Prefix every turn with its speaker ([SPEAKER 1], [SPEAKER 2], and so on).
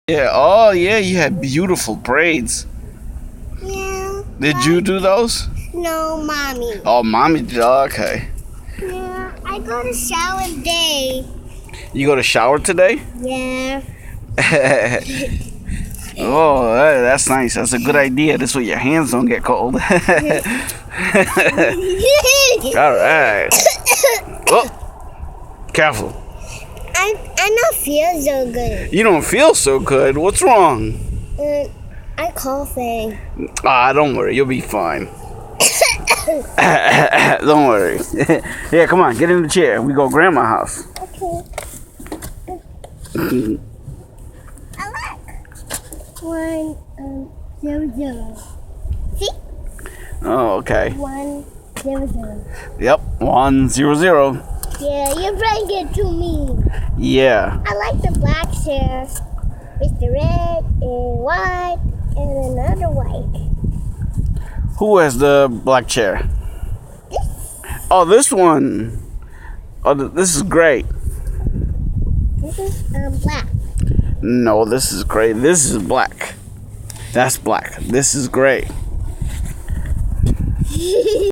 [SPEAKER 1] Yeah. Oh, yeah. You had beautiful braids.
[SPEAKER 2] Yeah.
[SPEAKER 1] Did you do those?
[SPEAKER 2] No, mommy.
[SPEAKER 1] Oh, mommy did. Oh, okay.
[SPEAKER 2] Yeah, I go to shower day.
[SPEAKER 1] You go to shower today?
[SPEAKER 2] Yeah.
[SPEAKER 1] Oh, that's nice. That's a good idea. This way your hands don't get cold. All right. Oh, careful.
[SPEAKER 2] I don't feel so good.
[SPEAKER 1] You don't feel so good. What's wrong?
[SPEAKER 2] I coughing.
[SPEAKER 1] Ah, don't worry. You'll be fine. Don't worry. Yeah, come on. Get in the chair. We go to grandma's house.
[SPEAKER 2] Okay. I like 100. See?
[SPEAKER 1] Oh, okay.
[SPEAKER 2] 100.
[SPEAKER 1] Yep. 100.
[SPEAKER 2] Yeah, you bring it to me.
[SPEAKER 1] Yeah.
[SPEAKER 2] I like the black chair with the red and white and another white.
[SPEAKER 1] Who has the black chair? Oh, this one. Oh, this is great.
[SPEAKER 2] This is black.
[SPEAKER 1] No, this is gray. This is black. That's black. This is gray.